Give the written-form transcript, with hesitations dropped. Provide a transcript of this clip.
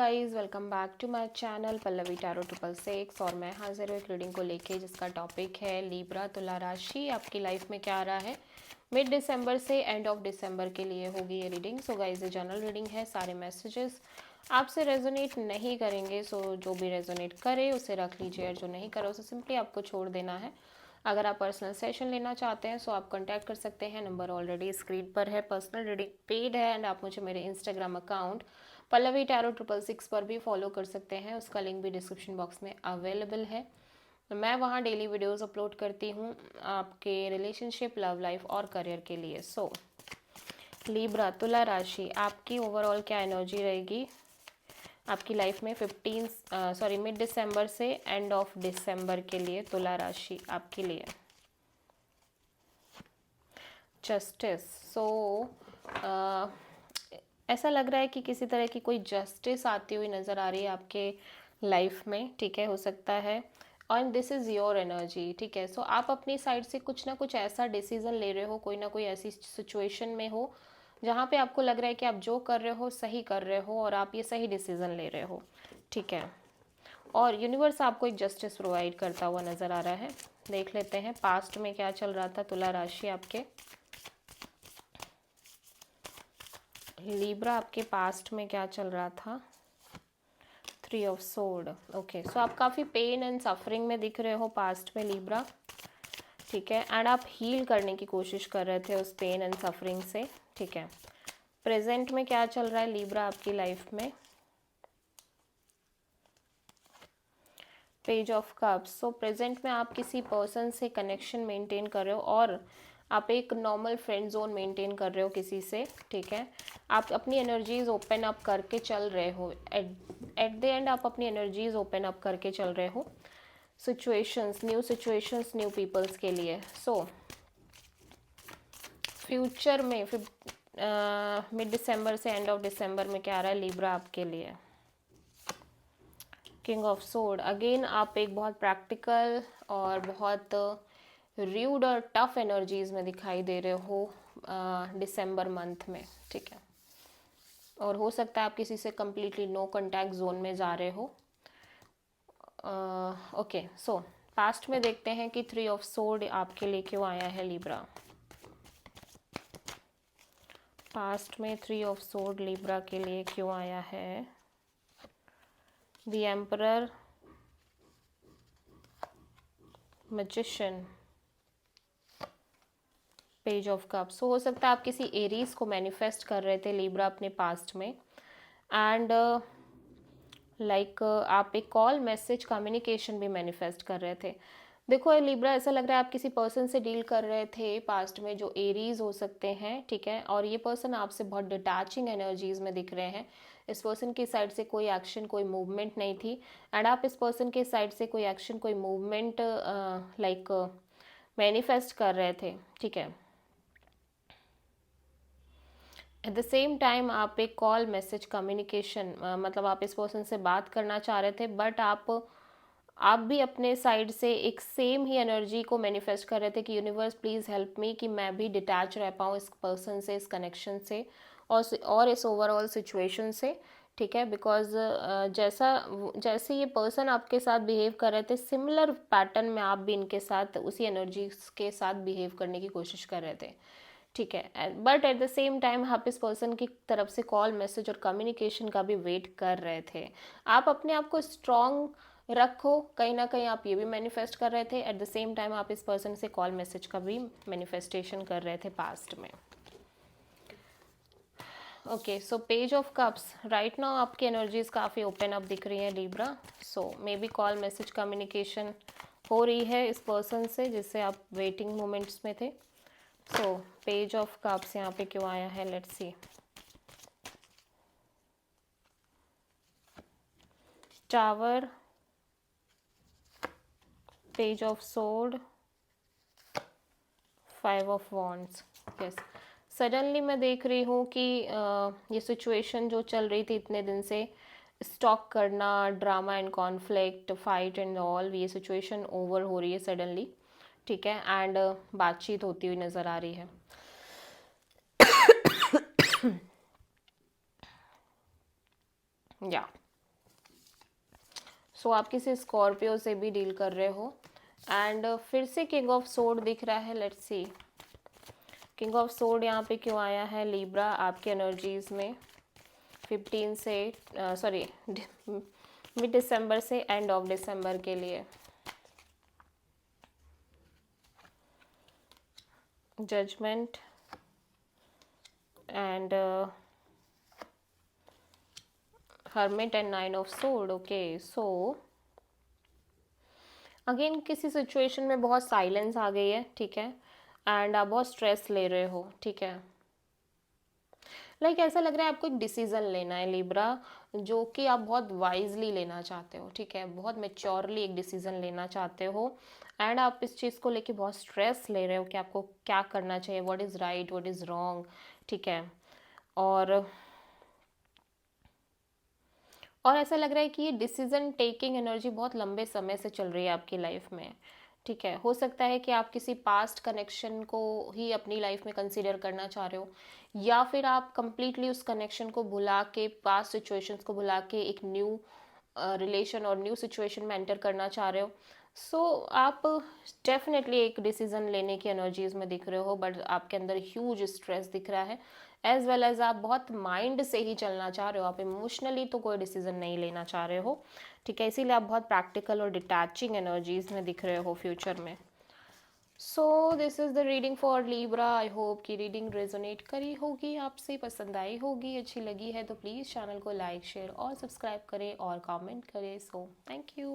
Guys welcome back to my channel Pallavi tarot 666 और मैं हाजिर हूँ एक रीडिंग को लेके जिसका टॉपिक है लिब्रा तुला राशि आपकी लाइफ में क्या आ रहा है मिड दिसंबर से एंड ऑफ दिसंबर के लिए होगी ये रीडिंग। सो गाइस ये जनरल रीडिंग है, सारे मैसेजेस आपसे रेजोनेट नहीं करेंगे। सो जो भी रेजोनेट करे उसे रख लीजिए और जो नहीं करे उसे सिंपली आपको छोड़ देना है। अगर आप पर्सनल सेशन लेना चाहते हैं सो आप कांटेक्ट कर सकते हैं, नंबर ऑलरेडी स्क्रीन पर है। पर्सनल रीडिंग पेड है एंड आप मुझे मेरे इंस्टाग्राम अकाउंट पल्लवी टैरो 666 पर भी फॉलो कर सकते हैं, उसका लिंक भी डिस्क्रिप्शन बॉक्स में अवेलेबल है। मैं वहाँ डेली वीडियोस अपलोड करती हूँ आपके रिलेशनशिप, लव लाइफ और करियर के लिए। सो लिब्रा तुला राशि आपकी ओवरऑल क्या एनर्जी रहेगी आपकी लाइफ में मिड दिसंबर से एंड ऑफ दिसंबर के लिए तुला राशि आपके लिए। जस्टिस। ऐसा लग रहा है कि किसी तरह की कोई जस्टिस आती हुई नज़र आ रही है आपके लाइफ में, ठीक है, हो सकता है। और दिस इज़ योर एनर्जी, ठीक है। सो आप अपनी साइड से कुछ ना कुछ ऐसा डिसीजन ले रहे हो, कोई ना कोई ऐसी सिचुएशन में हो जहाँ पे आपको लग रहा है कि आप जो कर रहे हो सही कर रहे हो और आप ये सही डिसीजन ले रहे हो, ठीक है। और यूनिवर्स आपको एक जस्टिस प्रोवाइड करता हुआ नज़र आ रहा है। देख लेते हैं पास्ट में क्या चल रहा था तुला राशि आपके। लिब्रा आपके पास्ट में क्या चल रहा था। 3 ऑफ सोर्ड। ओके, सो आप काफ़ी पेन एंड सफरिंग में दिख रहे हो पास्ट में लिब्रा, ठीक है। एंड आप हील करने की कोशिश कर रहे थे उस पेन एंड सफरिंग से, ठीक है। प्रेजेंट में क्या चल रहा है लिब्रा आपकी लाइफ में। Page of cups. So present में आप किसी पर्सन से कनेक्शन मेंटेन कर रहे हो और आप एक नॉर्मल फ्रेंड जोन मेंटेन कर रहे हो किसी से, ठीक है। आप अपनी एनर्जीज ओपन अप करके चल रहे हो, एट द एंड आप अपनी एनर्जीज ओपन अप करके चल रहे हो सिचुएशंस, न्यू पीपल्स के लिए। सो फ्यूचर में मिड दिसंबर से एंड ऑफ दिसंबर में क्या आ रहा है लिब्रा आपके लिए। King of sword. अगेन आप एक बहुत प्रैक्टिकल और बहुत र्यूड और टफ एनर्जीज में दिखाई दे रहे हो दिसंबर मंथ में, ठीक है। और हो सकता है आप किसी से कम्प्लीटली नो कॉन्टैक्ट जोन में जा रहे हो। ओके, सो पास्ट में देखते हैं कि 3 ऑफ सोर्ड आपके लिए क्यों आया है लिब्रा। पास्ट में 3 ऑफ सोर्ड लिब्रा के लिए क्यों आया है। The emperor, magician, page of cups. हो सकता है आप किसी एरीज को मैनिफेस्ट कर रहे थे लिब्रा अपने पास्ट में एंड आप एक कॉल मैसेज कम्युनिकेशन भी मैनिफेस्ट कर रहे थे। देखो लिब्रा, ऐसा लग रहा है आप किसी पर्सन से डील कर रहे थे पास्ट में जो एरीज हो सकते हैं, ठीक है। और ये पर्सन आपसे बहुत डिटैचिंग एनर्जीज में दिख रहे हैं। इस पर्सन की साइड से कोई एक्शन, कोई मूवमेंट नहीं थी एंड आप इस पर्सन के साइड से कोई एक्शन, कोई मूवमेंट मैनिफेस्ट कर रहे थे, ठीक है। एट द सेम टाइम आप एक कॉल मैसेज कम्युनिकेशन, मतलब आप इस पर्सन से बात करना चाह रहे थे बट आप भी अपने साइड से एक सेम ही एनर्जी को मैनिफेस्ट कर रहे थे कि यूनिवर्स प्लीज़ हेल्प मी कि मैं भी डिटैच रह पाऊँ इस पर्सन से, इस कनेक्शन से और इस ओवरऑल सिचुएशन से, ठीक है। बिकॉज जैसे ये पर्सन आपके साथ बिहेव कर रहे थे सिमिलर पैटर्न में आप भी इनके साथ उसी एनर्जी के साथ बिहेव करने की कोशिश कर रहे थे, ठीक है। But at the same time आप इस पर्सन की तरफ से कॉल मैसेज और कम्युनिकेशन का भी वेट कर रहे थे। आप अपने आप को स्ट्रॉन्ग रखो, कहीं ना कहीं आप ये भी मैनिफेस्ट कर रहे थे। एट द सेम टाइम आप इस पर्सन से कॉल मैसेज का भी मैनिफेस्टेशन कर रहे थे पास्ट में। Okay, so page of cups. Right now आपकी एनर्जीज काफ़ी ओपन अप दिख रही हैं Libra. So may be call message communication हो रही है इस पर्सन से जिससे आप वेटिंग मोमेंट्स में थे। सो पेज ऑफ कप्स यहाँ पे क्यों आया है, let's see. Tower, page of sword, 5 of wands. Yes, suddenly मैं देख रही हूँ कि ये सिचुएशन जो चल रही थी इतने दिन से, स्टॉक करना, drama and conflict, fight and all, ये सिचुएशन ओवर हो रही है सडनली, ठीक है। एंड बातचीत होती हुई नज़र आ रही है। या सो आप किसी स्कॉर्पियो से भी डील कर रहे हो। एंड फिर से किंग ऑफ सोर्ड दिख रहा है। Let's see king of sword यहाँ पे क्यों आया है लिब्रा आपके एनर्जीज में 15 से सॉरी मिड दिसंबर से एंड ऑफ दिसंबर के लिए। Judgement and hermit and 9 of sword. Okay, so again किसी सिचुएशन में बहुत साइलेंस आ गई है, ठीक है, एंड आप बहुत स्ट्रेस ले रहे हो, ठीक है। ऐसा लग रहा है आपको एक डिसीजन लेना है लिब्रा, जो कि आप बहुत वाइजली लेना चाहते हो, ठीक है, बहुत मेच्योरली एक डिसीजन लेना चाहते हो। एंड आप इस चीज़ को लेके बहुत स्ट्रेस ले रहे हो कि आपको क्या करना चाहिए, what is right what is wrong, ठीक है। और ऐसा लग रहा है कि ये डिसीजन टेकिंग एनर्जी बहुत लंबे समय से चल रही है आपकी लाइफ में, ठीक है। हो सकता है कि आप किसी पास्ट कनेक्शन को ही अपनी लाइफ में कंसीडर करना चाह रहे हो, या फिर आप कंप्लीटली उस कनेक्शन को भुला के, पास्ट सिचुएशंस को भुला के एक न्यू रिलेशन और न्यू सिचुएशन में एंटर करना चाह रहे हो। सो आप डेफिनेटली एक डिसीजन लेने की एनर्जीज में दिख रहे हो, बट आपके अंदर ह्यूज स्ट्रेस दिख रहा है, एज वेल एज आप बहुत माइंड से ही चलना चाह रहे हो, आप इमोशनली तो कोई डिसीजन नहीं लेना चाह रहे हो, ठीक है। इसीलिए आप बहुत प्रैक्टिकल और डिटैचिंग एनर्जीज में दिख रहे हो फ्यूचर में। So this is the reading for Libra. I hope कि रीडिंग रेजोनेट करी होगी, आपसे पसंद आई होगी, अच्छी लगी है तो प्लीज़ चैनल को लाइक शेयर और सब्सक्राइब करें और कमेंट करें। So thank you.